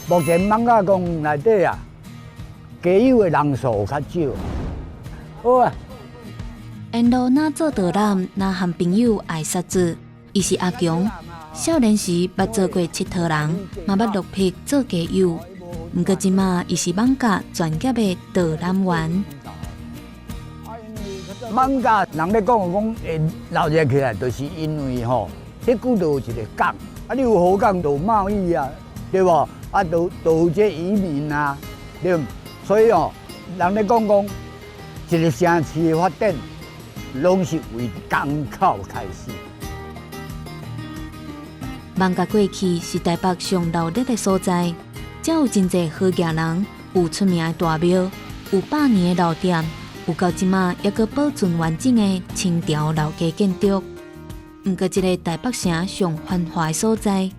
目前艋舺公内底啊，加油的人数较少。好啊。沿路若做导览，若和朋友爱杀子。伊是阿强，少年时捌做过佚佗人，嘛捌落魄做加油。毋过即马伊是艋舺专业的导览员。艋舺人咧讲会闹热起来，就是因为吼，迄久就有一个港，啊，你有好港就有贸易啊，对无？啊，就有这移民啊，对。所以哦，人咧讲一个城市的发展，拢是为港口开始。艋舺过去是台北上闹热的所在，才有真侪好业人，有出名的大庙，有100年的老店，有到即马还阁保存完整的清朝老家建筑。毋过，一个台北城上繁华的所在，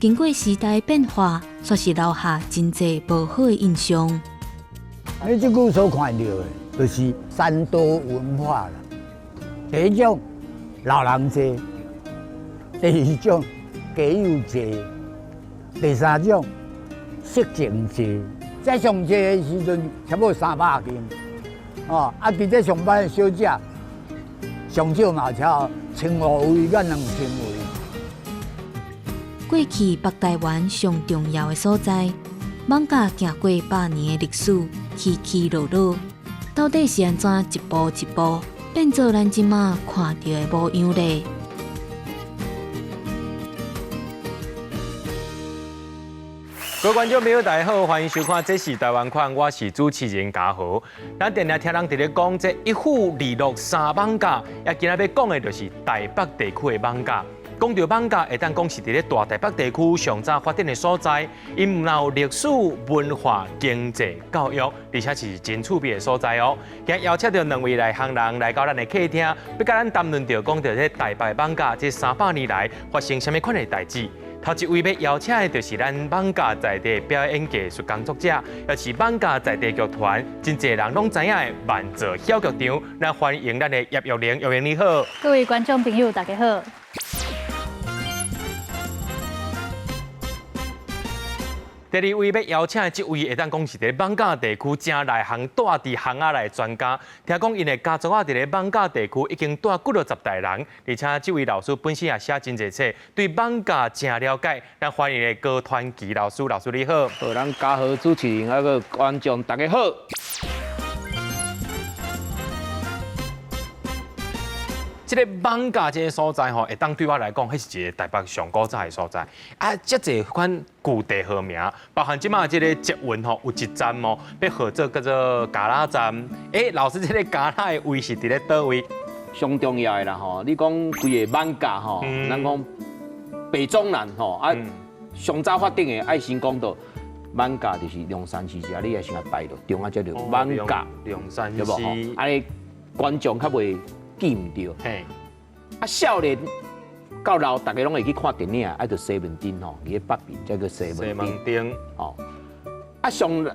经过时代变化，却是留下真侪无好的印象。你即久所看到的，就是山多文化啦。第一种老人多，第二种加油多，第三种色情多。再上济的时阵，差不多300件。哦，啊，伫这上班的小姐，上少嘛超15位到2000位。过去北台湾上重要的所在，艋舺行过100年的历史，起起落落，到底是安怎一步一步变做咱即马看到的模样咧？各位观众朋友，大家好，欢迎收看《这是台湾款》，我是主持人嘉豪。咱定定听人伫咧讲，这一府二鹿三艋舺，也今仔要讲的就是台北地区的艋舺。讲到艋舺，会当讲是伫咧大台北地区上早发展的所在，因有历史、文化、经济、教育，而且是真趣味的所在哦。今日邀请到2位内行人来到咱的客厅，要甲咱谈论到讲到这台北艋舺这300年来发生什么款的代志。头一位要邀请的就是咱艋舺在地表演艺术工作者，也是艋舺在地剧团，真侪人拢知影的万座小剧场。那欢迎咱的叶玉玲，玉玲你好。各位观众朋友，大家好。第二位要邀请的这位，会当讲是伫艋舺地区正内行住伫巷仔内专家。听讲因的家族啊，伫咧艋舺地区已经住几60代人，而且这位老师本身也写真侪册，对艋舺正了解。咱欢迎的高团吉老师，老师你好。好，咱嘉豪主持人那个观众大家好。这个艋舺这个所在吼，会当对我来讲，迄是一个台北上古早的所在。啊，遮侪款旧地号名，包含即马这个捷运吼，有一站哦，要号做叫做加拉站。老师，这个加拉的位是伫咧倒位？上重要的啦吼，你讲规个艋舺吼，咱讲北中南吼啊，上早发展的爱先讲到艋舺就是龙山寺社，你也先来拜到，中啊叫做艋舺，龙山对无吼？安尼观众较袂记唔到。嘿，啊少年到老，大家拢会去看电影，爱到西门町吼，伊个北边叫做西门町。吼，啊上下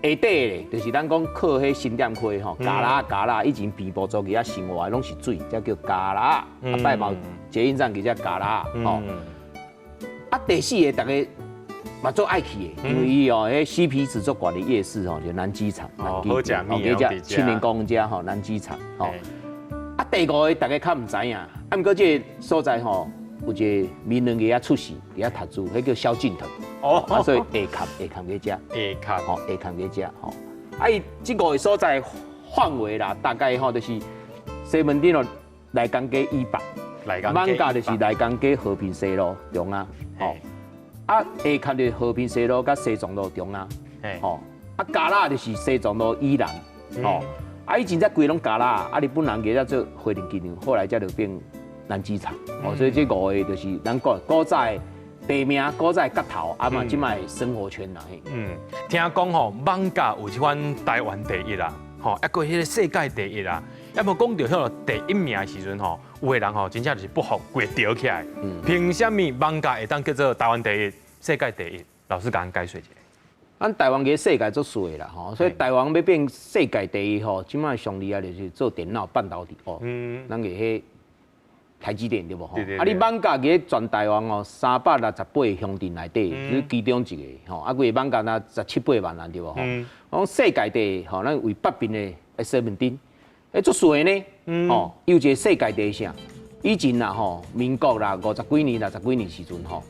底咧，就是咱讲靠迄新店区吼，加拉，以前平埔族其他生活拢是水，才叫加拉。啊拜嘛捷运站叫做加拉。吼，啊第四个大家嘛做爱去的，因为伊哦，迄 CP 值足高的夜市吼，就南机场。哦，好食面叫青年公家吼，南机场。吼。啊，第五个大家较唔知影，啊，毋过这个所在吼，有一个名人个出世，伫遐读书，迄叫萧敬腾。哦，啊，所以下坎个遮，下坎个遮，吼。啊，伊这5个所在范围啦，大概吼就是西门町咯，内江街以北，艋舺就是内江街和平西路中啊，吼。啊，下坎就是和平西路甲西藏路中啊，吼。啊，加拉就是西藏路以南，吼。啊，以前在规拢加拉，啊，日本人叫做花莲机场，后来才就变南机场。哦，所以这5个就是咱古早的地名，古早的角头，啊嘛，即卖生活圈啦。听讲吼，艋舺有一款台湾第一啦，吼，还个迄个世界第一啦。要无讲到迄个第一名的时阵吼，有个人吼，真正就是不服，跪吊起来。凭什么艋舺会当叫做台湾第一、世界第一？老师甲咱解说一下。咱台湾个世界足水啦，吼，所以台湾要变世界第一吼，即摆上厉害就是做电脑半导体哦。咱个迄台积电对不吼？对对对啊，你艋舺伫全台湾哦，368个乡镇内底，是其中一个吼。啊，规个艋舺那17、8万人对不吼？讲世界第吼，咱为北边的西门町，足水呢，吼，有一个世界第啥？以前啦吼，民国啦50几年、60几年时阵吼，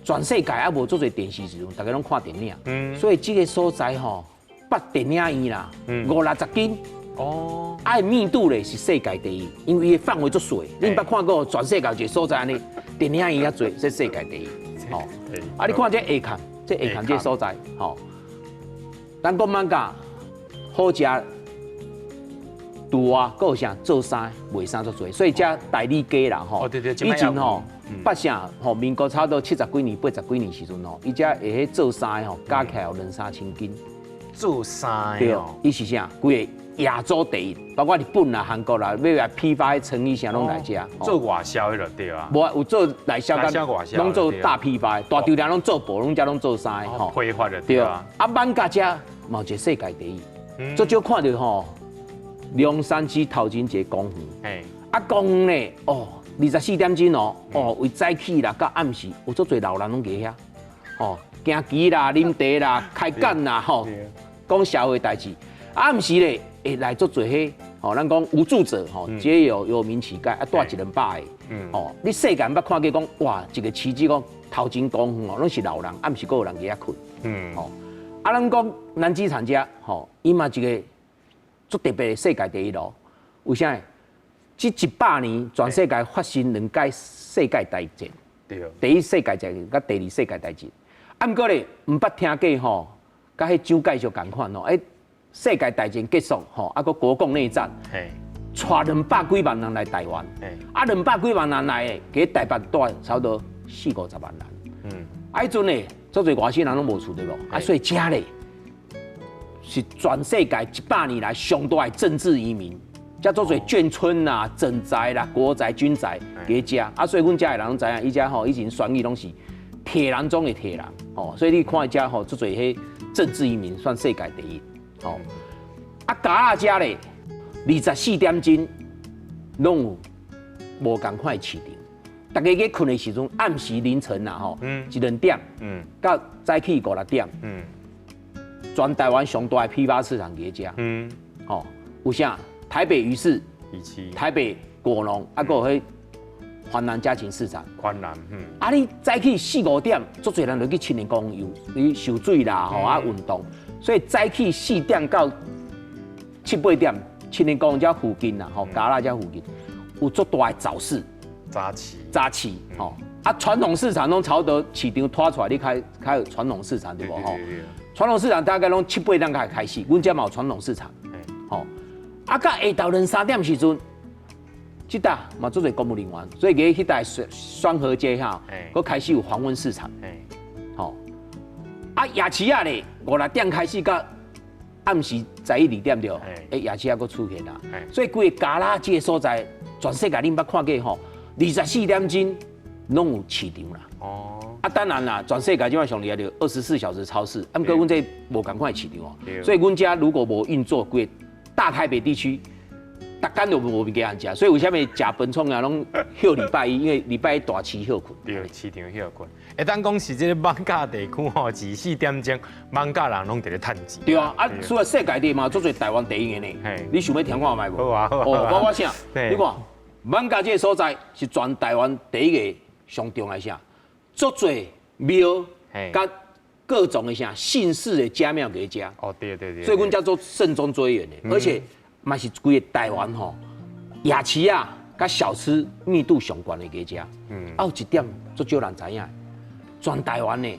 全世界啊无足侪电视时阵，大家拢看电影，所以这个所在吼，北电影院啦，50-60间。哦，啊，密度咧是世界第一，因为伊范围足小，你捌看过全世界一个所在呢？电影院遐多，这世界第一。吼，啊，你看这下坎，这下坎这所在，吼，咱讲艋舺好食，拄啊，搁有啥做衫卖衫足多，所以遮代理家啦，吼，以前吼，北城吼，民国差不多70几年、80几年时阵吼，伊遮会迄做衫吼，加起来有2-3千斤。做衫对，伊是啥？规个亚洲第一，包括日本啦、韩国啦，要来批发的成衣啥拢来遮。做外销的就对啊。无有做内销甲拢做大批发，大流量拢做布，拢遮拢做衫吼。批发的对啊。啊，艋舺遮嘛一个世界第一，足少看到吼，龙山寺头前一个公园。啊，公园咧，哦，24点钟哦，哦，为早起啦，到暗时，有足侪老人拢伫遐，哦，行棋啦、啉茶啦、开讲啦，吼。讲社会代志，暗时咧会来做做迄，吼，咱讲无助者，吼，皆有名乞丐，啊，带1人8个，哦，你世界捌看过讲，哇，一个市集讲头前公园哦，拢是老人，暗时佫有人伫遐困，哦，啊，咱讲南机场遮，吼，伊嘛一个足特别的世界第一咯，为啥？这100年全世界发生2届世界大战，第一世界大战甲第二世界大战，啊，毋过咧，毋捌听过吼。甲迄蒋介石共款哦，世界大战结束吼，啊个国共内战，带200几万人来台湾，啊200几万人来的，伫台北住差不多40-50万人，啊迄阵咧，足侪外省人拢无厝对无，啊所以遮咧是全世界100年来上大的政治移民，遮足侪眷村啦、镇宅啦、国宅、军宅伫遮，啊所以阮遮的人拢知影，伊遮吼以前选举拢是铁人中的铁人，哦，所以你看遮吼足侪迄。政治移民算世界第一，哦，啊，加仔遮咧，24点钟拢有无共款的市场，大家去困的时阵，暗时凌晨啦，吼，1-2点，到早起5-6点，全台湾上大的批发市场伫遮，哦，有啥？台北鱼市，台北果农，啊，搁有迄环南家禽市场，环南，啊，你早起4-5点，足侪人就去青年公园你游水啦，吼啊运动，所以早起4点到7-8点，青年公园遮附近啦，吼，加拉遮附近有足大的早市，早市，吼，啊传统市场拢差不多市场拖出来，你开传统市场对无吼？传统市场大概拢7-8点开始，阮遮嘛有传统市场，吼，啊，到下昼2-3点时阵。这搭嘛做侪公务人员，所以伫迄带双河街哈，佮开始有黄昏市场，吼，啊夜市啊咧5-6点开始到暗时11-2点着，夜市啊佮出现啦，所以规个加拉这个所在，全世界恁捌看过吼，24点钟拢有市场啦。哦，啊当然啦，全世界即摆上厉害着24小时超市，啊，毋过阮这无共款的市场哦，所以阮遮如果无运作，规个大台北地区。逐天就无物件食，所以为什么食饭创啊拢休礼拜一？因为礼拜一大市休困。对，市场休困。当讲是这个艋舺地区吼，24点钟，艋舺人拢伫咧趁钱。对啊，啊，除了世界第嘛，做做台湾第一个呢。你想要听看卖无？好啊，好啊。哦，包括啥？你看，艋舺这个所在是全台湾第一个上重的啥？做做庙，甲各种的啥姓氏的家庙给家。哦，对。所以阮叫做慎终追远的，而且。嘛是规个台湾吼，夜市啊，甲小吃密度上悬的几家。有一点足少人知影，全台湾的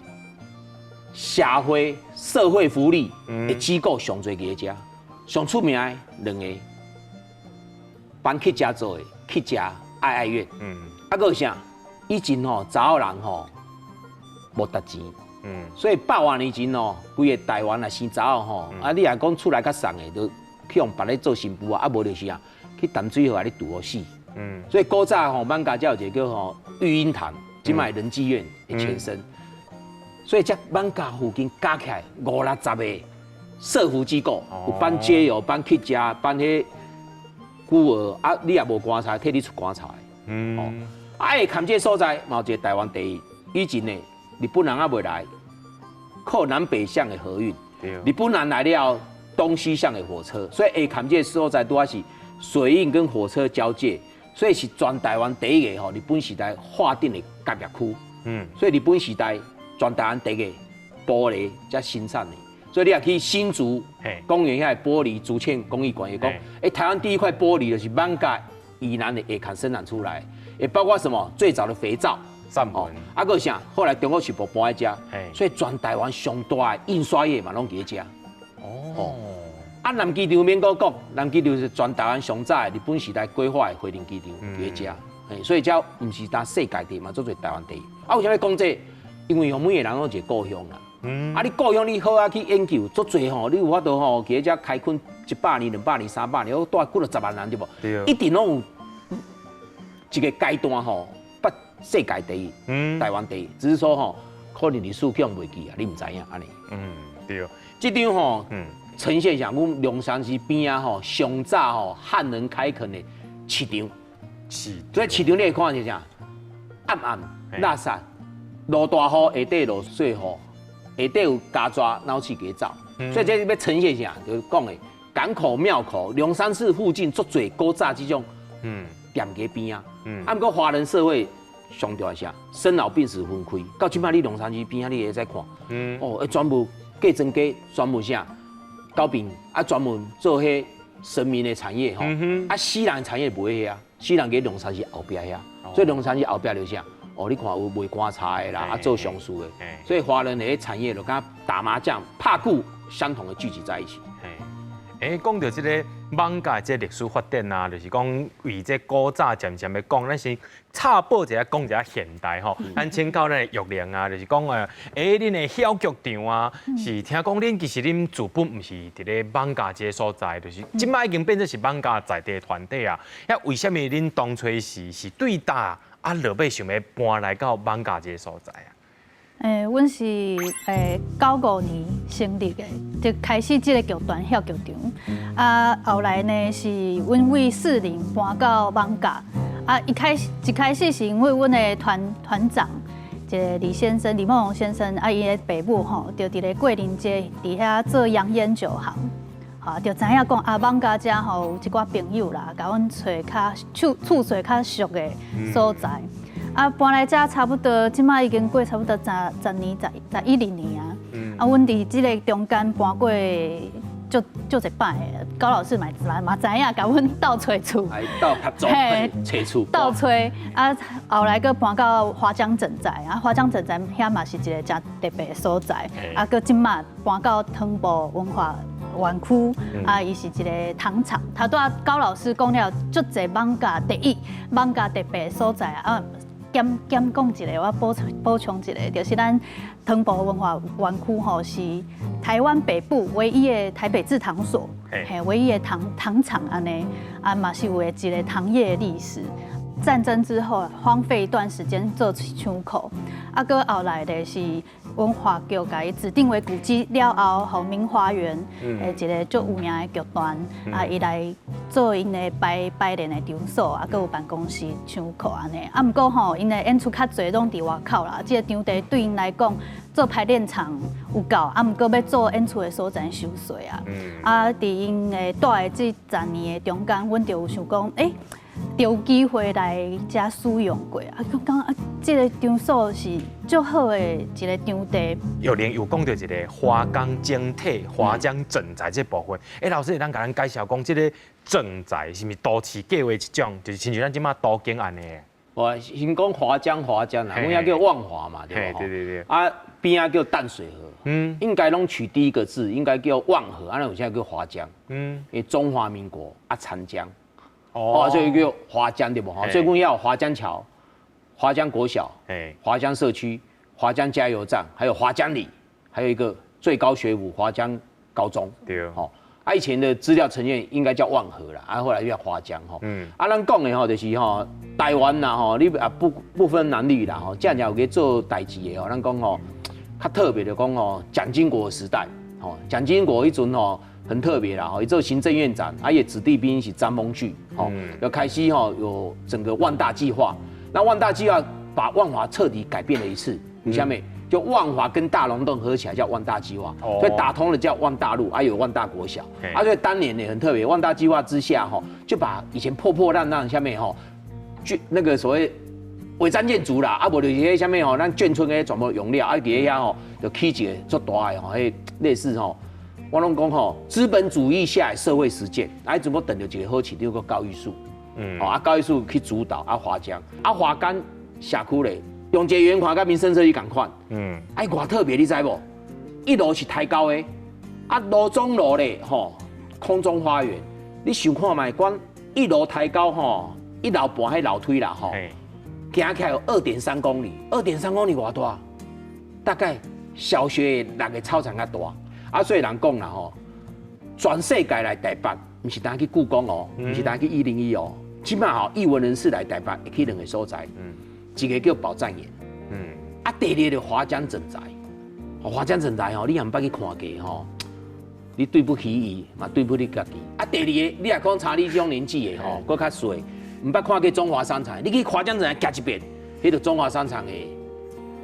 社会福利的机构上侪几家，上出名的2个，帮去家做的，去家爱院。啊，个啥？以前吼查某人吼无值钱。所以100多年前吼，规个台湾啊生查某吼，啊你若讲出来较送的都。去用别咧做新妇啊，啊无就是啊，去淡水河啊，你堵好死。所以古早吼，艋舺才有一个叫吼育婴堂，即卖仁济院的前身。所以这艋舺附近加起来50-60个社福机构，有办街友、办去家、办迄孤儿啊，你也无棺材，替你出棺材。会看这所在，嘛有一个台湾第一。以前呢，日本人还未来，靠南北向的河运。日本人来了，东西向的火车，所以会看这所在拄啊是水运跟火车交界，所以是全台湾第一个日本时代划定的工业区。所以日本时代全台湾第一个玻璃才生产的。所以你也去新竹公园遐玻璃竹堑工艺馆，也讲，台湾第一块玻璃就是艋舺以南的下坎生产出来，也包括什么最早的肥皂。个啥？后来中国时报搬来遮，所以全台湾上大的印刷业嘛，拢伫遮。南机场免讲，南机场是全台湾上早的日本时代规划的飞行机场伫遮。所以遮唔是单世界地嘛，做做台湾地。为什么讲这？因为每个人都有一个故乡啦。你故乡你好啊去研究，足侪吼，你有法度吼，伫遮开垦100年、200年、300年，带几了10万人对不？对。一定拢有一个阶段吼，不世界第一，台湾第一，只是说吼，可能历史记袂记啊，你唔知影安尼。对。这张吼，呈现上阮龙山寺边啊吼，上早吼汉人开垦的市场。所以市场你会看是啥？暗暗垃圾，落大雨，下底落细雨。下底有加抓脑气给造，所以这要呈现啥？就是讲的港口、庙口、龙山寺附近足侪古早这种店家边啊。不过华人社会上大啥？生老病死分开。到即摆你龙山寺边啊，你会使看。专门计增加，专门啥？高饼专门做迄神明的产业吼。私人产业不会遐，私人给龙山寺后壁遐。所以龙山寺后壁就是啥？你看有卖棺材的啦，做橡树的，所以华人的产业就跟打麻将、拍鼓相同的聚集在一起。讲到这个艋舺这历史发展啊，就是讲为这古早渐渐的讲，咱先插播一下，讲一下现代吼。咱请教咱的玉玲啊，就是讲恁的小剧场啊，是听讲恁其实恁主本唔是伫咧艋舺这所在，就是即摆已经变成是艋舺在地团体啊。为什么恁当初是对大？落尾想要搬来到艋舺这个所在啊？阮是95年成立的，就开始这个剧团小剧场。后来呢是阮为40搬到艋舺。一开始是因为阮的团长，一个李梦龙先生，伊的爸母吼，就伫咧桂林街伫遐做洋烟酒行。就知影讲艋舺遮吼有一寡朋友啦，甲阮找厝水较熟的所在。搬来遮差不多，即摆已经过差不多10年、11年啊。阮伫即个中间搬过就一摆，高老师嘛知影，甲阮倒找厝。倒合作找厝。倒找后来佮搬到华江镇宅，华江镇宅遐嘛是一个真特别的所在。佮即摆搬到汤埔文化园区，伊是一个糖厂。头拄高老师讲了，足侪艋舺第一、艋舺特别的所在啊。减讲一个，我补充一个，就是咱汤埔文化园区吼，是台湾北部唯一的台北制糖所，唯一的糖厂安尼，嘛是有一个糖业历史。战争之后荒废一段时间做窗口，搁后来的是文化局甲伊指定为古迹了后，后明花园一个足有名的剧团，伊来做因的排练的场所，搁有办公室、窗口安尼。不过吼，因的演出较侪拢伫外口啦，这个场地对因来讲，做排练场有够，不过要做演出的所在收税啊。伫因的住的这10年的中间，阮就有想讲，就有机会来遮使用过讲这个场所是足好的一个场地。玉玲有讲到一个华江整体、华江镇宅这部分。老师，咱甲咱介绍讲，这个镇宅是毋是都市计划一种，就是亲像咱即马都景安尼？我先讲华江啦，阮遐叫万华嘛，对不？对。边啊叫淡水河，应该拢取第一个字，应该叫万河，有现在叫华江，因为中华民国长江。所以叫华江对不？所以阮要华江桥、华江国小、华江社区、华江加油站，还有华江里，还有一个最高学府华江高中。对。以前的资料呈现应该叫万河啦，后来叫华江咱讲的就是台湾啦你不分男女啦这样有去做代志的咱讲较特别的讲蒋经国时代蒋经国迄阵很特别啦，哈，也做行政院长，也子弟兵是张梦巨，哦，要开始哈有整个万大计划。那万大计划把万华彻底改变了一次，你下面就万华跟大龙洞合起来叫万大计划，所以打通了叫万大路，有万大国小，所以当年呢很特别，万大计划之下哈，就把以前破破烂烂下面哈，那个所谓违章建筑啦，无就是迄下面吼，咱眷村诶全部用了，伫迄遐吼就起一个足大诶吼，迄类似吼，我拢讲吼，资本主义下的社会实践，怎么等着一个好市场个教育署，教育署去主导华江，华江社区咧，用一个圆环甲民生社区共款，偌特别你知无？一楼是抬高诶，罗中楼咧吼，空中花园，你想看卖，光一楼抬高吼，一楼半迄楼梯啦吼。行起来有2.3公里，2.3公里偌大？大概小学6个操场较大，所以人讲啦吼，全世界来台北，不是单去故宫哦，不是单去101哦，起码吼，艺文人士来台北会去2个所在，一个叫宝藏岩，第二个就华江整宅，华江整宅吼，你也唔捌去看过吼，你对不起伊，嘛对不起家己。第二个，你也讲查你这种年纪的吼，搁较衰。唔捌看过中华商场，你去华江整来行一遍，迄个中华商场的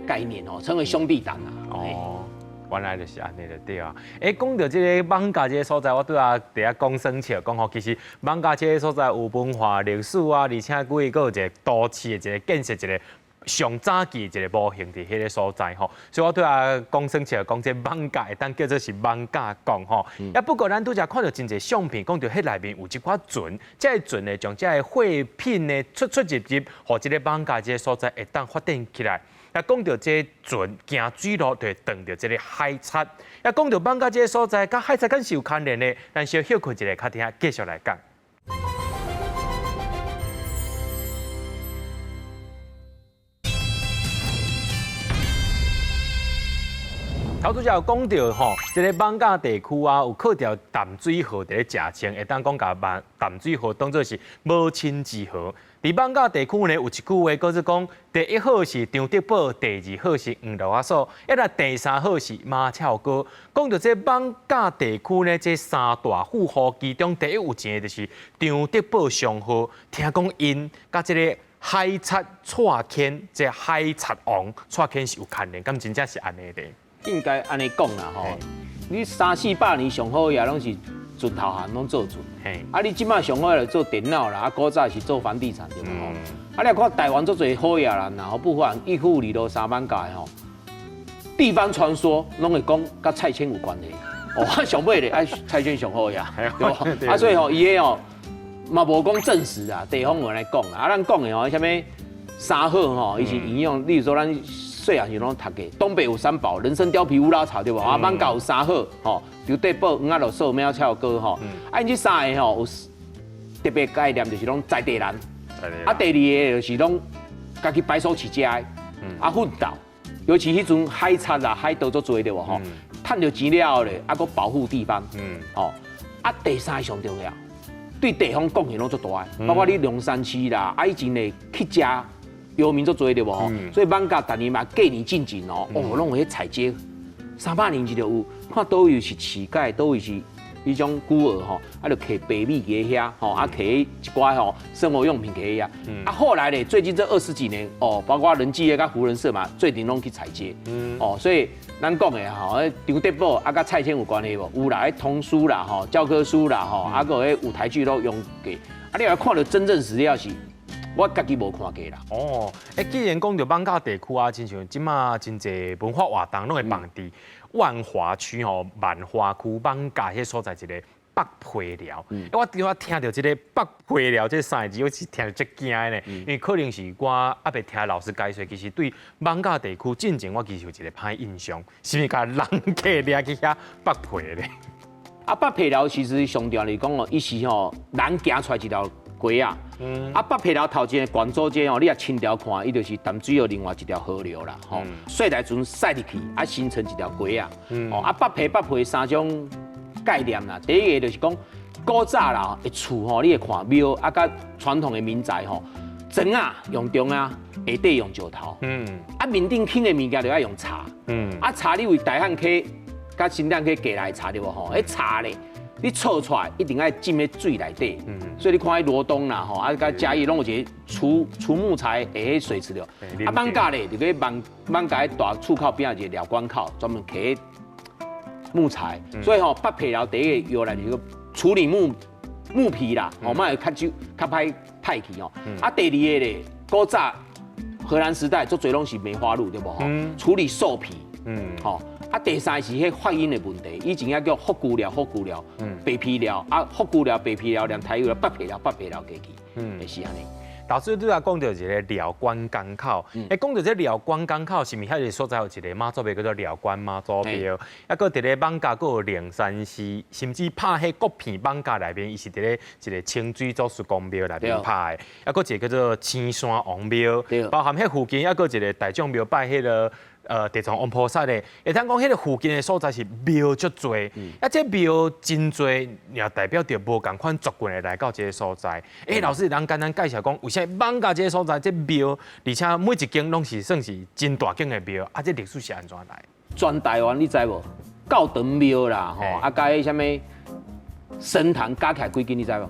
概念哦，称为兄弟党啊。原来就是安尼就对啊。讲到这个艋舺这个所在，我对啊第一讲生笑，讲吼其实艋舺这个所在有文化历史啊，而且佮有一个都市的一个建设一个。上早期一个模型伫迄个所在吼，所以我对啊讲生笑讲这艋舺会当叫做是艋舺港吼。不过咱拄则看到真侪相片，讲到迄内面有一寡船，这个船呢将这个货品呢出入，互这个艋舺这个所在会当发展起来。讲到这船行水路，就会撞到这个海贼。讲到艋舺这个所在，甲海贼敢是有牵连的，咱先休困一下，较听继续来讲。头拄则有讲到吼，即个艋舺地区啊，有靠条淡水河伫咧食青，会当讲甲淡水河当做是母亲之河。伫艋舺地区呢，有一句话，就是讲第一好是张德宝，第二好是黄罗阿嫂，第三好是马俏哥。讲到这艋舺地区呢，这三大富豪其中第一有钱的就是张德宝上号，听讲因甲这个海贼蔡牵，这海贼王蔡牵是有牵连，咁真正是安尼的。应该安尼讲啦吼，你300-400年上好也拢是船头行拢做船，你即摆上好就做电脑啦，古早是做房地产对无吼？你看台湾做侪好野人啦，不管一户里头3万家吼，地方传说拢会讲甲蔡牵有关系，上尾咧蔡牵上好呀，对无？所以吼伊个吼嘛无讲证实啊，地方人来讲啦，咱讲的吼，啥物三好吼，伊是引用，例如说咱。细汉时拢读过，东北有三宝，人参、貂皮、乌拉草，对无？艋舺有三好，吼，张德宝、黄阿嫂、喵俏哥，吼。因这三个吼有特别概念，就是拢在地人。第二个就是拢家己摆手起家的，奋斗。尤其迄阵海贼啦、海盗做多对无？吼，赚到钱了后咧，搁保护地方。第三个上重要，对地方贡献拢足大的，包括你龙山区啦，以前咧去食。游民做做对无吼，所以艋舺逐年嘛过年进前哦，拢有迄彩街，300年就有，看倒位是乞丐，倒位是迄种孤儿吼，就摕白米给遐吼，摕一寡吼生活用品给遐。后来咧，最近这20几年包括仁济甲福仁社嘛，最近拢去彩街。所以咱讲的吼，张德宝甲蔡牵有关系无？有啦，童书啦吼，教科书啦吼，个迄舞台剧都用过。你来看到真正史料是。我家己无看过啦。既然讲到艋舺地区啊，亲像即马真侪文化活动拢会放伫万华区吼，万华区艋舺迄所在一个北皮寮。我听到即个北皮寮这3个字，我是听到足惊的呢。因为可能是我还袂听老师解说，其实对艋舺地区进前我其实有一个歹印象，是毋是甲人客掠去遐北皮咧？北皮寮其实上重要嚟讲伊是吼人行出来一条。街啊，北皮寮头前的广州街哦，你也清条看，伊就是淡水河另外一条河流啦，吼，水来船塞入去，形成一条街啊，北皮3种概念啦，第一个就是讲古早啦，厝吼，你会看庙甲传统的民宅吼，砖啊用中啊，下底用石头，面顶轻的物件就要用茶，茶你为大汉溪甲新店溪过来茶对无吼，茶咧。你错出来一定要浸喺水内底。所以你看喺罗东啦，吼，啊，甲嘉义拢有一个除木材的迄水池了。啊，艋舺咧，就个艋舺大出口边有一个寮关口，专门起木材。所以吼，北皮寮第一个由来就是处理木皮啦，吼，莫会较歹去哦。啊，第二个咧，古早荷兰时代做侪拢是梅花鹿对无吼？处理兽皮，吼。啊，第三是迄发音的问题，以前也叫福姑寮、白皮寮，啊，福姑寮、白皮寮连台语了北皮寮过去，是安尼。老师拄仔讲到一个寮关港口，讲到这寮关港口，是毋是遐个所在有一个妈祖庙叫做寮关妈祖庙？啊，搁伫咧艋舺，搁有灵山寺，甚至拍迄国片艋舺内面，伊是伫咧一个清水祖师公庙内面拍的。啊，搁一个叫做青山王庙，包含迄附近，啊，搁一个大将庙拜迄个。地藏王菩萨咧，会当讲迄个附近的所在是庙足多，啊，这庙真多，也代表着无共款族群会来到这个所在。老师，咱简单介绍讲，为啥艋舺这个所在这庙，而且每一间拢是算是真大间的庙，啊，这历史是安怎来？全台湾你知无？教堂庙啦，吼，啊，加迄什么神坛加起来几间你知无？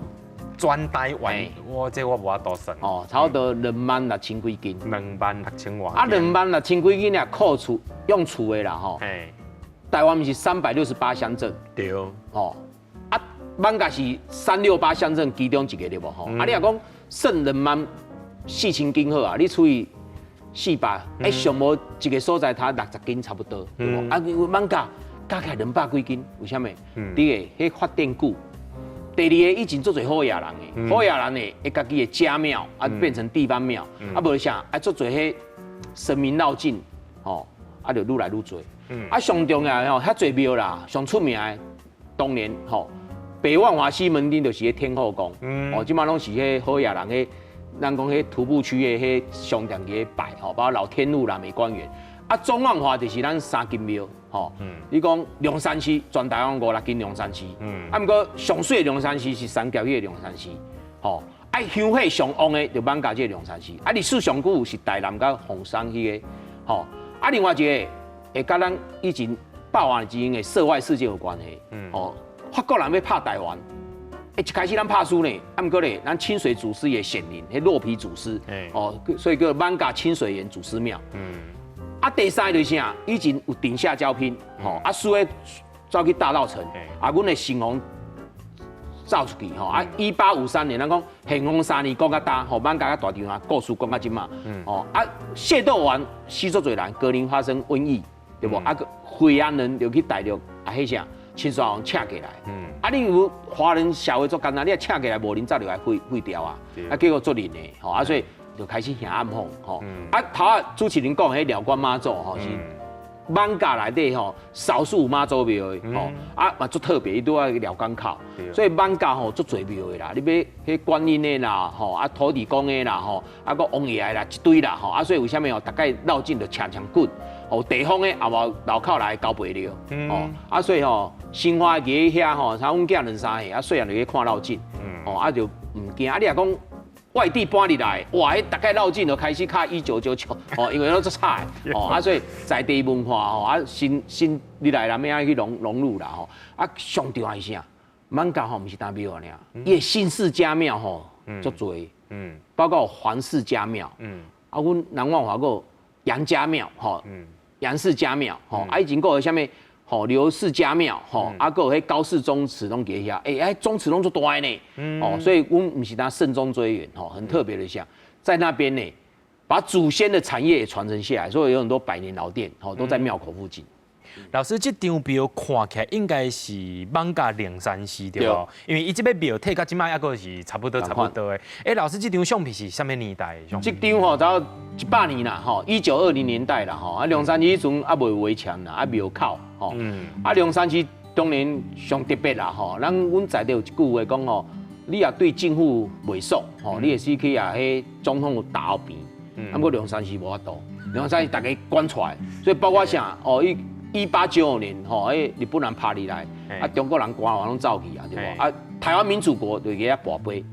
全台湾，这我无法度算。哦，差不多26000几间。26000多。啊，26000几间俩扣除用厝的啦，吼。台湾是368乡镇。对。哦。啊，艋舺是368乡镇其中一个对无吼？啊，你若讲剩24000间好啊，你除以400，上无一个所在它60间差不多，对无？啊，艋舺加起来200几间，为什么？第一个，迄发电久。第二个以前做侪好野人的，好野人的，会家己的家庙啊变成地方庙，啊无啥，啊做侪迄神明绕境，吼，啊就愈来愈多。啊上重要吼，遐侪庙啦，上出名的当年吼，北万华西门町就是迄天后宫，哦，即马拢是迄好野人迄，咱讲迄徒步区的迄商店去摆，吼，包括老天路啦、美观园。啊，中万华就是咱3间庙，吼，你讲龙山寺，全台湾5-6间龙山寺，啊，毋过上水的龙山寺是三角迄个龙山寺，吼，啊，香火上旺的就艋舺这个龙山寺，啊，历史上久是台南甲凤山迄个，吼，啊，另外一个会甲咱以前霸王之音的涉外事件有关系，哦，法国人要拍台湾。一开始咱拍输呢，啊，毋过咧，咱清水祖师也显灵，迄落皮祖师，哦，所以叫艋舺清水岩祖师庙，啊，第三个就是啥？以前有顶下交拼，吼，啊，输诶走去大稻埕，啊，阮的成王走出去，吼，啊，1853年，咱讲咸丰3年讲较大，吼，艋舺甲大场啊，故事讲到即嘛，哦，啊，械斗完死足侪人，隔年发生瘟疫，对不？啊，惠安人就去大陆，啊，迄啥，秦始皇请过来，啊，你有华人社会做简单，你请过来，无人早就来废掉啊，啊，结果做人的，吼，啊，所以。就开始行暗访，吼，啊头啊主持人讲迄寮关妈祖，吼是艋舺内底吼少数妈祖庙的，吼啊嘛足特别，伊拄啊寮关口，所以艋舺吼足侪庙的啦，你要迄观音的啦，吼啊土地公的啦，吼啊个王爷的啦一堆啦，吼啊所以为虾米吼大概绕境就强滚，吼地方的也无绕口来交陪了，吼啊所以吼新华去遐吼，像阮囝2、3岁，啊细汉就去看绕境，吼啊就唔惊，啊你若讲。外地搬入来，哇！大概绕境就开始卡1999，哦，因为都做差的，哦，啊，所以在地文化，吼，啊，新你来啦，要去融入啦，吼，啊，上重要是啥？艋舺吼，唔是单庙尔，伊新式家庙吼，足多，包括黄氏家庙，啊，阮南万华个杨家庙，吼，杨氏家庙，吼，啊，以前个有啥物？吼，刘氏家庙，吼，啊，个有迄高氏宗祠拢伫遐，哎，宗祠拢做大呢，哦，所以阮唔是当慎终追远，吼，很特别的像，在那边呢，把祖先的产业也传承下来，所以有很多百年老店，吼，都在庙口附近。老师，这张庙看起来应该是艋舺灵山寺对不？因为伊这边庙体甲即摆还个是差不多的。老师，这张相片是什么年代的？这张吼，早100年啦，吼，1920年代啦，吼，啊，龙山寺迄阵还未围墙啦，啊，庙口，吼，啊，龙山寺当然上特别啦，吼，阮在地有一句话讲吼，你若对政府袂爽，吼，你会死去啊，迄总统打后边，啊，不过龙山寺无法度，龙山寺大家关出来，所以包括啥，哦，1895年，吼，日本人拍入来，啊，中国人官员拢走去啊，对无？啊，台湾民主国就给遐跋杯，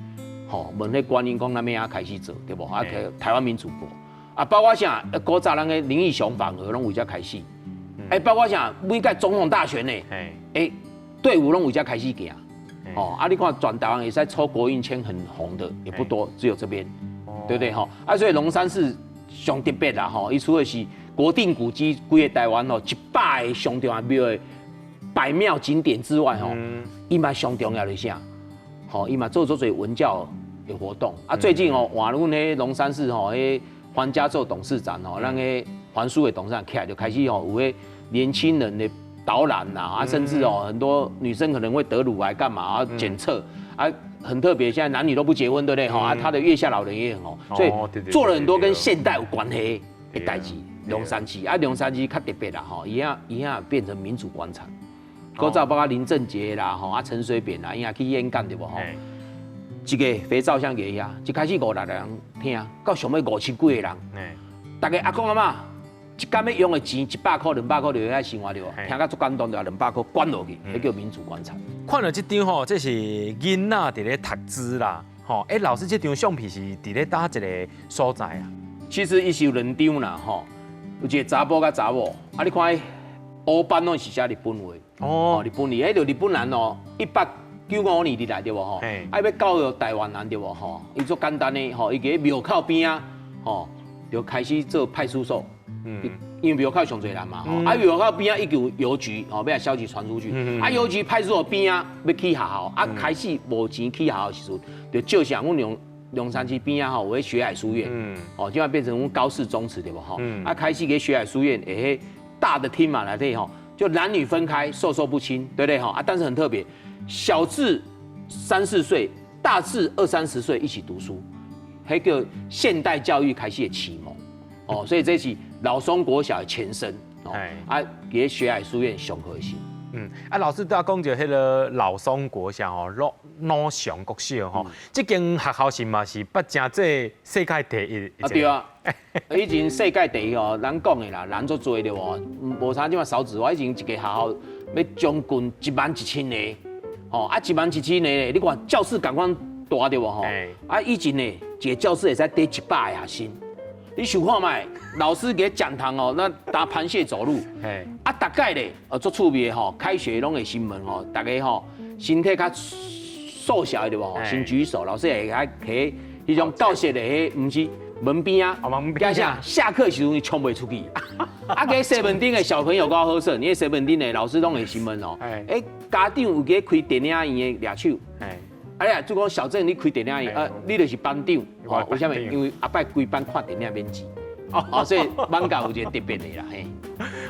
吼，问迄观音讲咱要开始做，对无？啊，台湾民主国，啊，包括啥？古早人个林义雄反核拢为遮开始，包括啥？每届总统大选呢，队伍拢为遮开始行，哦，啊，你看转台湾也在抽国运签很红的也不多，只有这边，对不对哈？啊，所以龙山寺上特别啦吼，伊除了是国定古迹，规个台湾哦100个上重要的百庙景点之外吼，伊嘛上重要的啥？吼，伊嘛做侪文教的活动啊。最近哦，换阮迄龙山寺吼，迄黄家做董事长吼，咱迄黄书的董事长起来就开始吼，有迄年轻人的导览呐，啊，甚至哦很多女生可能会得乳癌干嘛啊检测啊。很特别，现在男女都不结婚，对不对？啊，他的月下老人也很红，所以做了很多跟现代有关系的代志。龙山寺啊，龙山寺较特别啦，吼，伊遐变成民主广场，古早包括林正杰啦，吼啊陈水扁啦，伊遐去演讲对无吼？一个肥皂箱给遐，一开始5、6个人听，到上尾5、7几个人，大家阿公阿嬷一天要用的钱100块、200块就遐生活着，听甲足简单，就200块关落去，迄叫民主广场。看到这张吼，这是囡仔伫咧读书啦，吼，老师这张相片是伫咧搭一个所在啊。其实伊是有2张啦，吼，有一个查甫甲查某，啊，你看黑板拢是写日本话，哦，日本字，迄就日本人哦，1895年来对无吼，啊要教育台湾人对无吼，伊做简单的吼，伊个庙口边啊，吼，就开始做派出所。因为庙口上侪人嘛，啊庙口边啊已经有邮局，要来消息传出去，啊邮局派出所边啊要起学校，啊开始无钱起学校的时阵，就就像阮龙山寺边啊吼，有迄学海书院，哦，就要变成阮高士宗祠对不吼，啊开始给学海书院，迄大的厅嘛来对吼，就男女分开，授受不亲，对不对吼？啊，但是很特别，小至3、4岁，大至20、30岁一起读书，迄个现代教育开始的启蒙，哦，所以这是老松国小的前身，哦，啊，给学海书院上核心。老师都要讲着迄个老松国小吼，老上国小吼，这间学校是嘛是不正这世界第一。啊对啊，以前世界第一哦，咱讲的啦，人足多的哦，无啥即嘛少子化，以前一个学校要将近11000个，哦啊11000个，你看教室感官大对无吼？啊以前呢，一个教室会使缀100个学生。你想看卖，老师给讲堂哦，那搭螃蟹走路，啊，大概咧，做趣味吼，开学拢会新闻吼，大家吼身体较瘦小对无？先举手，老师会喺迄种教室的迄，唔是门边啊，加上下课时阵你冲袂出去，啊，给17的小朋友够好势，你17的老师拢会新闻哦，家长有给开电影院的抓手。哎呀，就讲小镇你开电影院，你就是班长，哦，为什么？因为阿伯规班看电影免钱，哦，所以放假有一个特别的啦，嘿。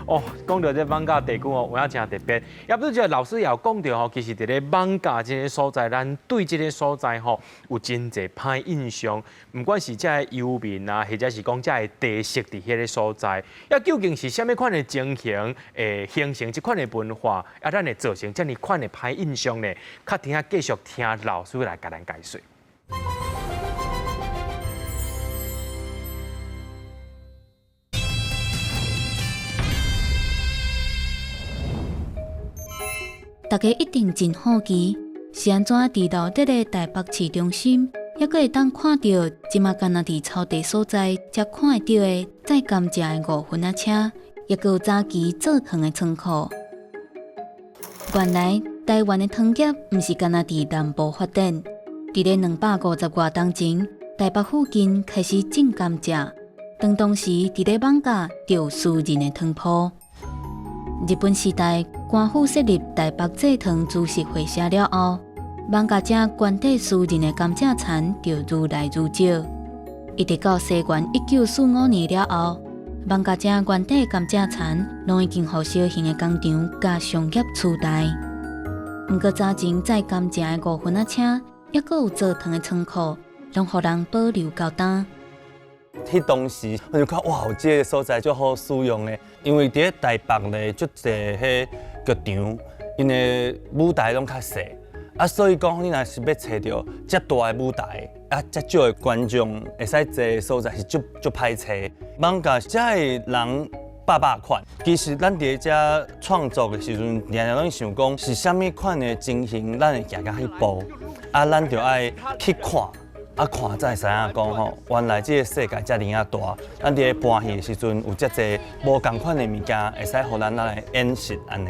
哦，讲到这放假地久哦，有影真特别。也不是就老师也有讲到吼，其实伫咧放假这个所在，咱对这个所在吼有真侪歹印象。不管是这游民啊，或者是讲这地色伫迄个所在，究竟是虾米款的情形会形成这款的文化，咱会造成这样款的歹印象呢？较听下继续听老师来甲咱解说。大家一定真好奇，是安怎伫到伫咧台北市中心，还阁会当看到即马敢若伫草地所在才看会到的载甘蔗的5分仔车，还阁有早期做糖的仓库。原来台湾的糖业毋是敢若伫南部发展，伫咧250多年前，台北附近开始种甘蔗，当时伫咧艋舺就有私人的糖铺。日本时代，官府设立台北制糖株式会社了后，艋舺这原地私人的甘蔗田就愈来愈少。一直到西元1945年了后，艋舺这原地甘蔗田拢已经互小型的工厂甲商业取代。不过早前载甘蔗的5分仔车，还阁有做糖的仓库，拢互人保留到今。迄当时我就看哇，这个所在足好使用的，因为伫咧台北咧足侪迄剧场，因的舞台拢较细，啊，所以讲你若是要找到遮大的舞台，啊，遮少的观众会使坐的所在是足歹找。艋舺遮的人百款，其实咱伫遮创作的时阵，常常拢想讲是啥物款的情形，咱会行到迄步，啊，咱就爱去看。啊，看才会知影讲吼，原来这个世界遮尔啊大，咱伫咧搬戏的时阵有遮侪无共款的物件，会使互咱来演示安尼。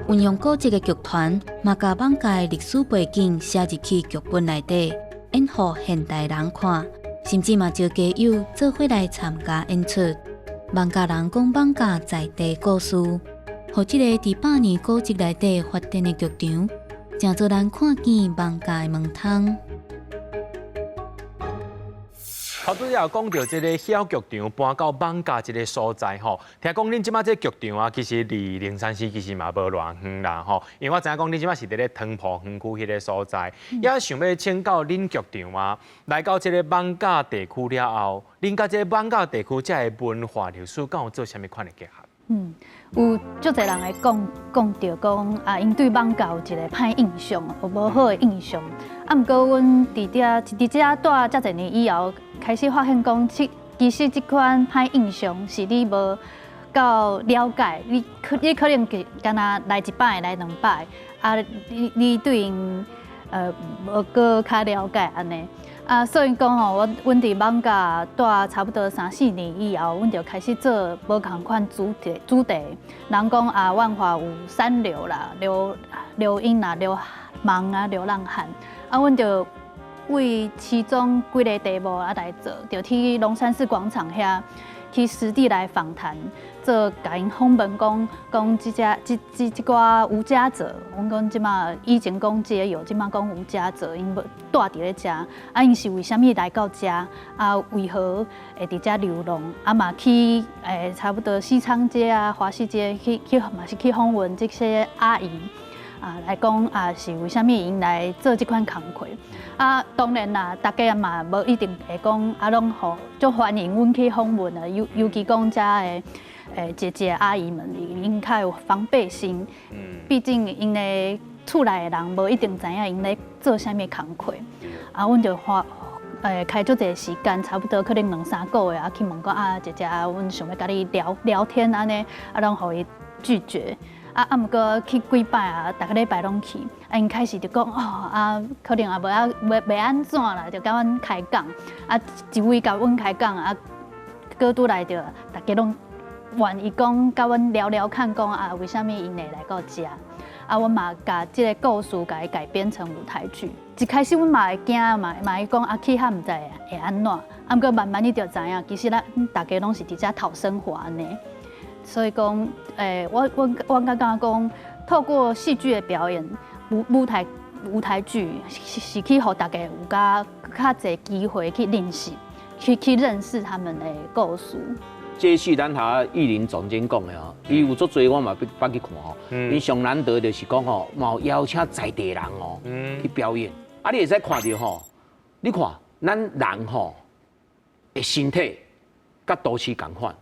运用古籍的剧团，嘛甲艋舺历史背景写入去剧本内底，演互现代人看，甚至嘛招家友做伙来参加演出。艋舺人讲艋舺在地故事，互即个伫100年古迹内底发展的剧场，真做人看见艋舺的门窗。头拄也有讲到，即个小剧场搬到艋舺即个所在吼，听讲恁即马这剧场啊，其实离灵山寺其实嘛无偌远啦吼。因为我知影讲恁即马是伫咧汤埔园区迄个所在，也想要请教恁剧场啊，来到即个艋舺地区了后，恁甲即个艋舺地区这个文化历史，敢有做啥物款的结合？有足侪人会讲到讲啊，因对艋舺有一个歹印象，有无好的印象。啊，毋过阮伫遮住遮侪年以后，开始发现讲，其实即款歹印象是你无够了解，你可能敢若来一摆来2摆，啊，你对因无搁较了解安尼。啊，所以讲吼，阮伫艋舺住差不多3、4年以后，阮就开始做无同款主题。人讲啊，万华有3流啦，流音啦，流氓啊，流浪汉。啊，阮就为其中几个题目啊来做，就去龙山寺广场遐去实地来访谈，做甲因访问讲即寡无家者，阮讲即马以前讲街友，即马讲无家者，因住伫咧遮，啊因是为虾米来到遮？啊为何会伫遮流浪？啊嘛去差不多西昌街啊、华西街去嘛是去访问这些阿姨。啊，来讲啊，是为虾米因来做这款工课？啊，当然啦，大家嘛无一定会讲啊，拢好就欢迎阮去访问啊，尤其讲遮的姐姐阿姨们，因较有防备心。毕竟因的厝内的人无一定知影因咧做虾米工课。啊，阮就开足侪时间，差不多可能2、3个月啊，去问讲啊，姐姐，阮想要甲你聊天安尼，啊，拢互伊拒绝。啊，毋过去几摆啊，逐个礼拜拢去。啊，因开始就讲啊，可能也袂安怎啦，就甲阮开讲。啊，一位甲阮开讲啊，搁拄来着，大家拢愿意讲，甲阮聊看，讲啊，为虾米因会来到遮？啊，阮嘛甲即个故事甲伊改编成舞台剧。一开始阮嘛会惊嘛会讲啊，去遐毋知会安怎。啊，毋过慢慢你就知影，其实咱大家拢是伫遮讨生活安尼。所以讲，我感觉讲，透过戏剧的表演，舞台剧是去互大家有较侪机会去认识，去认识他们的故事。这是咱下玉林总监讲的哦，伊有足多我嘛捌去看吼，伊上难得就是讲吼，嘛有邀请在地人哦去表演，啊，你会使看到吼，你看咱人吼的身体甲都市同款。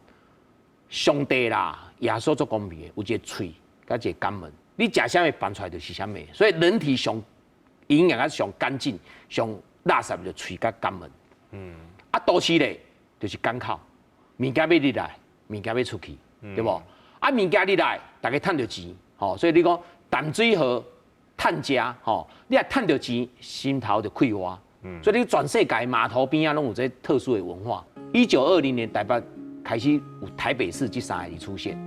上帝啦，耶稣做公平的，有一个喙，甲一个肛门。你食啥物办出来就是啥物，所以人体上营养啊上干净、上垃圾就喙甲肛门。啊，都市咧就是港口，物件要入来，物件要出去，对无？啊，物件入来，大家趁到钱，吼，所以你讲淡水河趁食，吼，你若趁到钱，心头就快活。所以你全世界码头边啊，拢有这特殊的文化。1920年台北开始有台北市这3个字出现，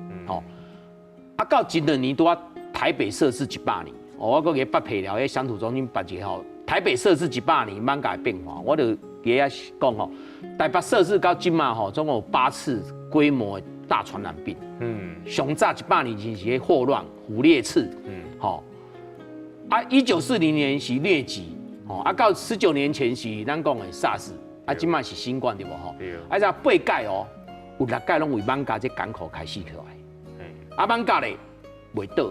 啊，到近2年拄啊，台北设置100年，我搁个北皮寮迄乡土中心办一个吼，台北设置100年，艋舺的变化，我就给遐讲吼，台北设置到今嘛吼，总共有8次规模的大传染病，上早100年前是迄霍乱、虎烈刺，啊，1940年是疟疾，啊，到19年前是咱讲的 SARS， 啊，今嘛是新冠对无吼？啊，这8届哦。有6届拢为艋舺这港口开始起来，啊，艋舺咧袂倒，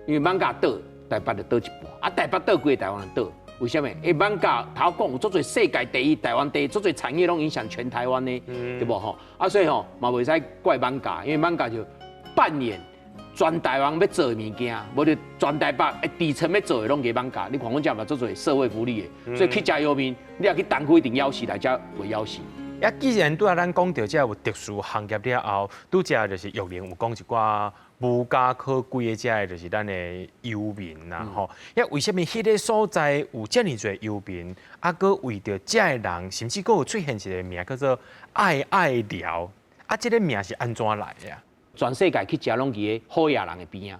因为艋舺倒，台北就倒一半，啊，台北倒规台湾就倒，为什么？艋舺头讲有足侪世界第一、台湾第一，足侪产业拢影响全台湾呢，对无吼？啊，所以吼嘛袂使怪艋舺，因为艋舺就扮演全台湾要做的物件，无就全台北底层要做的拢给艋舺。你看阮遮嘛足侪社会福利的，所以去食药面，你若去东区一定要死来遮为要死。既然拄仔咱讲到这有特殊行业了后，拄则就是玉林有讲一寡无家可归的这就是咱的游民啦吼。为什么迄个所在有遮尔侪游民，啊，搁为着这的人，甚至搁有出现一个名叫做爱寮，啊，这个名是安怎来的啊？全世界去食拢伫个好野人的边啊，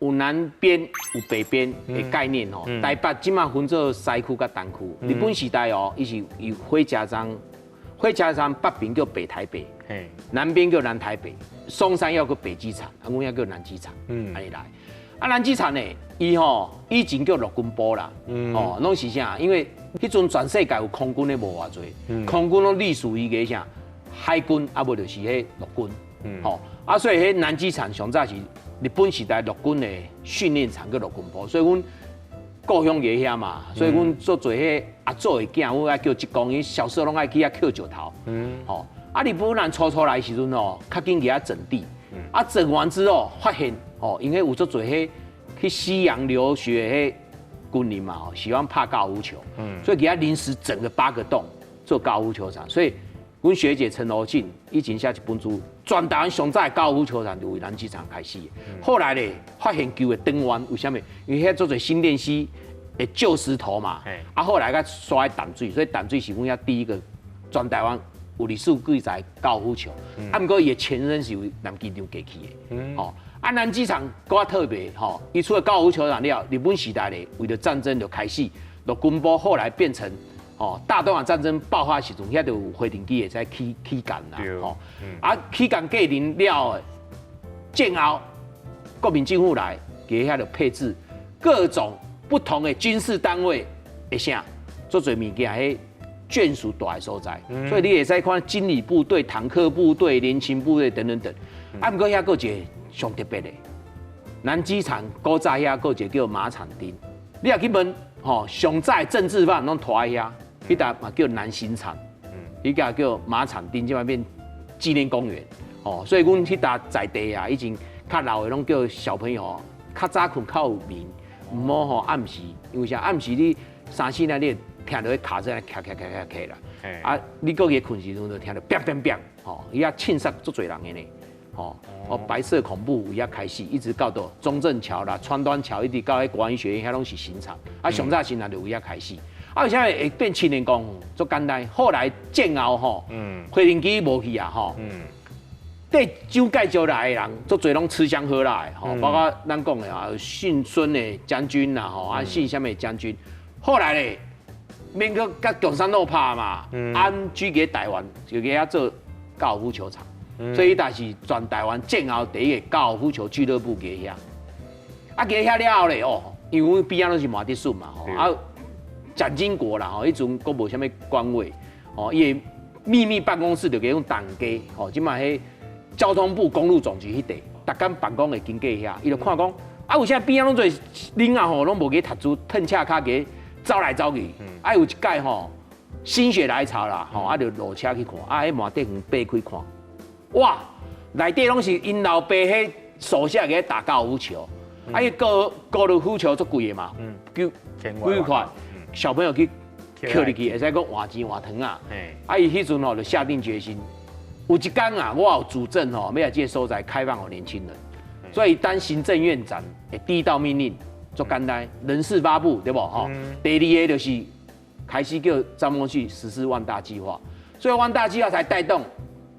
有南边有北边的概念吼。台北即马分做西区甲东区。日本时代哦，伊是以火车站北边叫北台北，南边叫南台北，松山要叫北机场，阮要叫南机场，安尼来。啊，南机场呢，伊吼以前叫陆军部啦，哦，拢是啥？因为迄阵全世界有空军的无偌侪，空军拢隶属于个啥海军，啊无就是迄陆军，吼，啊所以迄南机场上早是日本时代陆军的训练场叫陆军部，所以阮故乡在遐嘛，所以阮做做迄阿祖的囝，我爱叫职工，伊小时候拢爱去遐捡石头，吼，啊日本人初来时阵吼，较紧给遐整地，啊整完之后发现。哦，因为有做迄去西洋留学迄军人嘛，哦，喜欢拍高尔夫球，所以给他临时整个8个洞做高尔夫球场。所以，阮学姐陈罗静以前写一本书，全台湾上早的高尔夫球场就为南机场开始的。后来咧，发现旧的灯湾，为什么？因为遐做做新店溪的旧石头嘛，啊后来甲刷淡水，所以淡水是阮遐第一个全台湾有历史记载高尔夫球。啊，不过伊的前身是为南机场过去的，哦。啊，南机场较特别吼，伊除了高尔夫球场了，日本时代咧，为了战争就开始，陆军部后来变成哦，大东亚战争爆发时阵，遐就有飞行机会使起降啦，吼，啊起降过零了，战后国民政府来，给遐就配置各种不同的军事单位的啥，做侪物件迄眷属大的所在，所以你会使看经理部队、坦克部队、联勤部队等等等，啊，不过遐个一个。上特别的，南机场古早遐个一个叫马场町，你若去问吼，上早政治犯拢拖遐，迄搭嘛叫南新场，迄个叫马场町，即摆变纪念公园，哦，所以阮迄搭在地啊，以前较老的拢叫小朋友，较早困较有名，唔好吼暗时，因为啥暗时你3、4点你听到迄卡车咔啦，啊，你个夜困时阵就听到砰砰砰，吼，伊遐庆杀足侪人的呢。哦，白色恐怖为遐开始，一直到中正桥啦、川端桥，一直到迄国安学院，遐拢是刑场。啊，上早新来就为遐开始。啊，为啥会变青年宫？足简单。后来战后吼，飞行机无去啊，吼，对蒋介石来的人，足侪拢吃香喝辣的，吼，包括咱讲的啊，姓孙的将军啦，吼，啊姓什么将军。后来咧，免去甲共产党拍嘛，安居给台湾，就给遐做高尔夫球场。所以，但是全台湾战后第一个高尔夫球俱乐部在遐，啊，在遐了后咧，哦，因为边仔拢是马德顺嘛，吼，啊，蒋经国啦，吼，迄阵佫无啥物官位，哦，伊的秘密办公室就给用党家，哦，即卖迄交通部公路总局迄地，逐间办公会经过遐，伊就看讲，啊，为啥边仔拢做囡仔吼，拢无去读书，褪车卡给走来走去，啊，有一届吼，心血来潮啦，吼，啊，就落车去看，啊，迄马顶扒开看。哇，内底拢是因老爸迄手下给打高尔夫球，啊，伊高尔夫球足贵的嘛，几块，小朋友去捡入去，会使讲换钱换糖啊，啊，伊迄阵吼就下定决心，有一天啊，我有主政吼，要来这个所在开放给年轻人，所以当行政院长的第一道命令，足简单，人事发布对不吼？第二个就是开始叫张梦旭实施万大计划，所以万大计划才带动。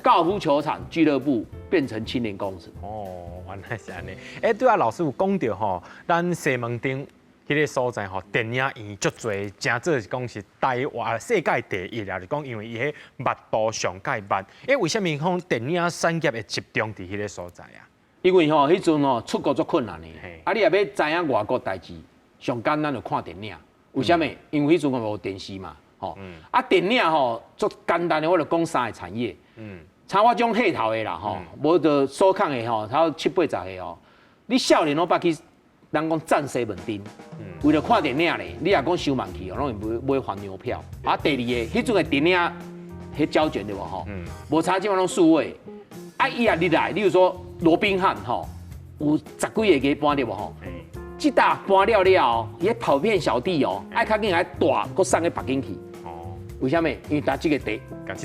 高尔夫球场俱乐部变成青年公司。哦，原来是安尼。对啊，老师有讲到吼，咱西门町迄个所在吼，电影院足侪，真做是讲是台湾世界第一啦，就讲因为伊迄密度上界密。为什么讲电影产业会集中伫迄个所在啊？因为吼，迄阵吼出国足困难的，啊，你也要知影外国代志，上简单就看电影。为什么？因为迄阵无电视嘛，吼。啊，电影吼足简单的，我就讲3个产业。像我种岁头的啦，吼，无就所看的吼，差7、80个吼。你少年拢捌去，人讲站西门町，为了看电影咧，你也讲收慢去哦，拢会买黄牛票。啊，第二个，迄阵的电影，迄胶卷对无吼？无差基本拢数位。啊，伊也入来，例如说罗宾汉吼，有10几个搬对无吼？这搭搬了了，伊跑片小弟哦，爱较紧来大，搁送去北京去。为什么？因为搭这个地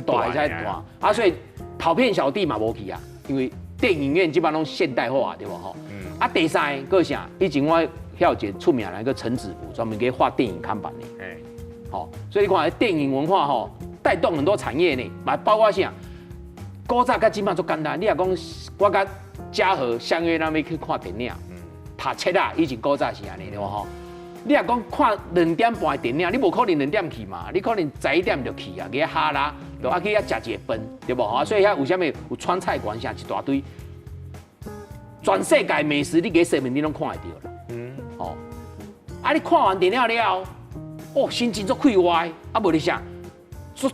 大会使大，啊，所以跑片小弟嘛无去啊，因为电影院基本拢现代化对不吼？啊，第三个啥？以前我晓一个出名的个陈子福，专门给画电影看板的。好，所以你看电影文化吼，带动很多产业呢，包括啥？古早甲今嘛足简单，你若讲我甲嘉禾相约那边去看电影，读册啊，以前古早是安尼对无吼？你若讲看2点半的电影，你无可能2点去嘛，你可能11点就去啊，去哈啦，就啊去遐食一个饭，对无吼？所以遐为什么有川菜馆啥一大堆，全世界美食你给西门町拢看会到啦。哦，啊你看完电影了，哦心情足快活的，啊无你啥，足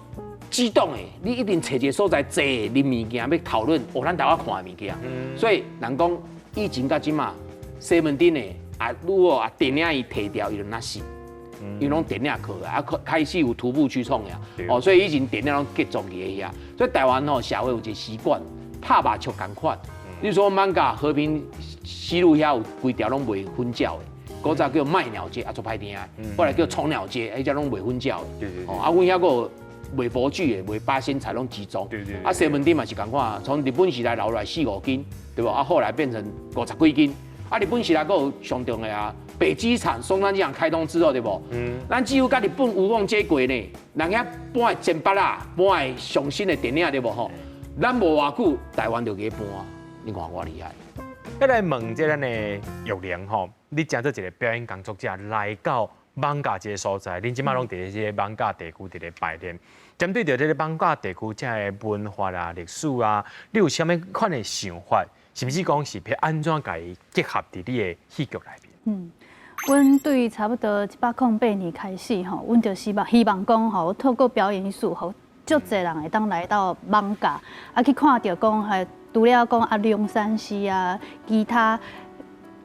激动的，你一定找一个所在坐啉物件，要讨论哦咱台湾看的物件。所以人讲以前甲即嘛，西门町的。啊，如果啊电影伊摕掉，伊就那死，伊拢电影课啊，开始有徒步区创呀，哦，所以以前电影拢集中去遐，所以台湾吼社会有一个习惯，拍麻将同款，比如说艋舺和平西路遐有规条拢卖薰鸟的，古早叫卖鸟街，啊做歹听的，后来叫宠鸟街，迄只拢卖薰鸟的，哦，啊，阮遐个卖佛具的，卖八仙菜拢集中，啊，西门町嘛是同款，从日本时代留落来4、5斤，对不？啊，后来变成50几斤。啊，日本时代还有上重的啊，北机场、松山机场开通之后，对不？咱只有甲日本有往接轨呢，人遐搬的前八啦，搬的上新的电影，对不吼？咱无偌久，台湾就给搬，你看我厉害。要来问这咱的玉玲吼，你真做一个表演工作者，来到艋舺这个所在，恁即马拢伫这个艋舺地区伫咧排练，针对着这个艋舺地区这个文化啊、历史啊，你有啥物款的想法？甚至讲是要安怎甲伊结合伫你的戏剧内面？阮对差不多108年开始吼，阮就希望讲吼，透过表演艺术，吼，足侪人会当来到艋舺，啊去看到讲，除了讲啊龙山寺啊，其他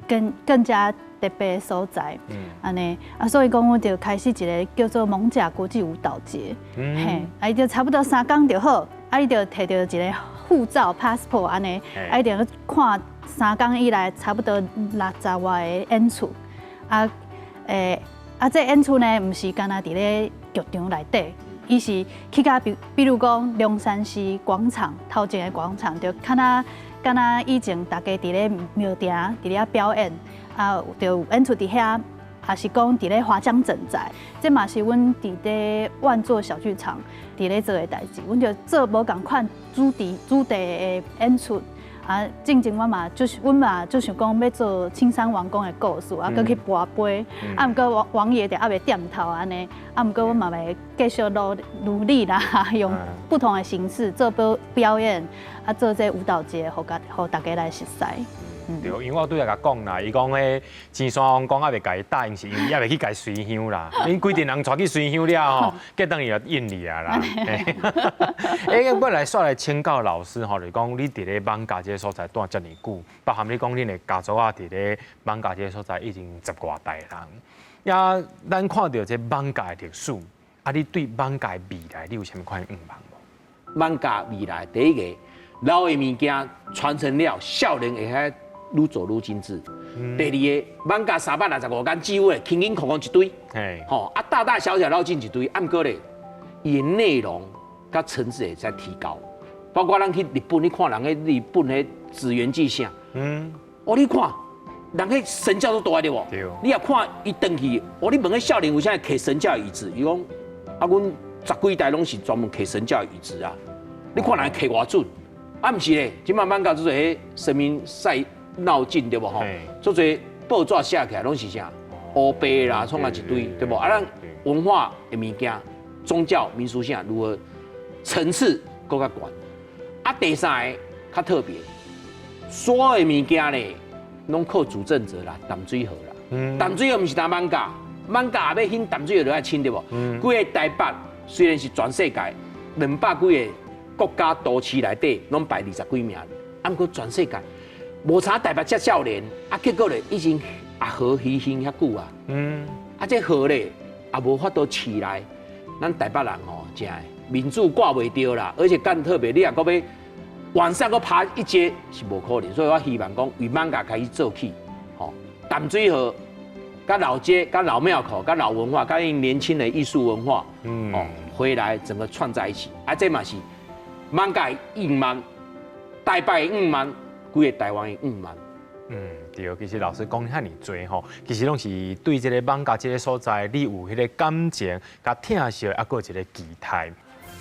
更加特别的所在，安尼啊，所以讲阮就开始一个叫做艋舺国际舞蹈节，嘿，啊伊就差不多3天就好，啊你就摕到一个护照 passport 安尼，啊一定要看3天以来差不多60外个演出，这演出呢，毋是干那伫咧剧场内底，伊是去甲比如讲龙山寺广场头前的广场，就干那以前大家伫咧庙埕伫咧表演，啊就演出伫遐。也是讲伫咧花江整宅，这嘛是阮伫咧万座小剧场伫咧做的代志。阮就做无共款主题的演出啊，进前阮嘛就想讲要做青山王公的故事，啊，搁去跋杯，啊，毋过王爷就还袂点头安尼，啊，毋过阮嘛会继续努力啦，用不同的形式做表演，啊，做这舞蹈节，互大家来熟悉。对，因为我拄仔甲讲啦，伊讲迄青山王公还袂甲伊答应，是因为还袂去甲伊随香啦。恁规定人带去随香了吼，结等伊就应你啊啦。我来煞来请教老师吼，就是讲你伫咧艋舺这个所在住遮尔久，包含你讲恁的家族啊，伫咧艋舺这个所在已经10多代人。也咱看到这艋舺的历史，啊，你对艋舺未来你有啥物款愿望无？艋舺未来第一个老的物件传承了，少年会遐。愈做愈精致。第二个，艋舺365间几乎会轻轻空空一堆，吼啊大大小小绕进一堆，按过咧，伊的内容甲层次会在提高。包括咱去日本，你看人迄日本迄紫园记啥，哦你看人迄神教都大对无？你也看伊登去，哦你问迄少年有啥摕神教椅子？伊讲啊，阮10几代拢是专门摕神教椅子啊。你看人摕偌准，啊毋是咧，即摆艋舺做迄生命赛。闹劲对不吼？做侪报纸写起来拢是啥？黑白啦，创啊一堆对不？啊，咱文化的物件、宗教民俗啥如何层次更较悬？啊，第三个较特别，所有的物件咧，拢靠主政者啦，淡水河啦。淡水河毋是打艋舺，艋舺要兴淡水河就要清对不？规个台北虽然是全世界200几个国家都市内底拢排20几名，啊，毋过全世界。无差台北遮少年，啊，结果咧已经河鱼兴遐久啊，啊，这河咧也无法度起来，咱台北人吼，真诶民主挂袂掉啦，而且更特别，你若搁要晚上搁爬一阶是无可能，所以我希望讲为艋舺开始做起，吼，淡水河、甲老街、甲老庙口、甲老文化、甲年轻的艺术文化，哦，回来整个串在一起，啊，这嘛是艋舺1万，台北5万。规个台湾的5万。对，其实老师讲遐尼多吼，其实拢是对这个艋舺这个所在，你有迄个感情、甲疼惜，还佫有一个期待。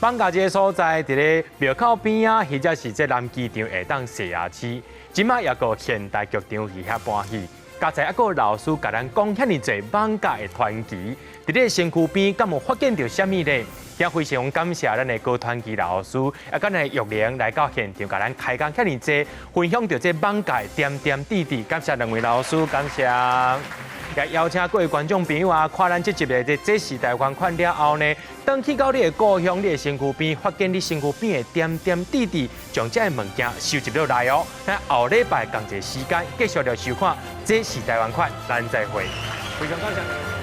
艋舺这个所在，伫咧庙口边啊，或者是这南机场下当西雅区，即马也个现代剧场去遐搬去。加在一个老师甲咱讲遐尼侪网架的传奇，伫咧身躯边，敢有发现到什么呢？也非常感谢咱的高传奇老师，也跟咱玉玲来到现场，甲咱开讲遐尼济，分享到这网架的点点滴滴。感谢两位老师，感谢。也邀请各位观众朋友啊，看咱这集的这时代观看了后呢，当去到你的故乡、你的身躯边，发现你身躯边的点点滴滴，将这个物件收集落来哦。咱后礼拜同一时间继续来收看这时代观看，咱再会，非常感谢。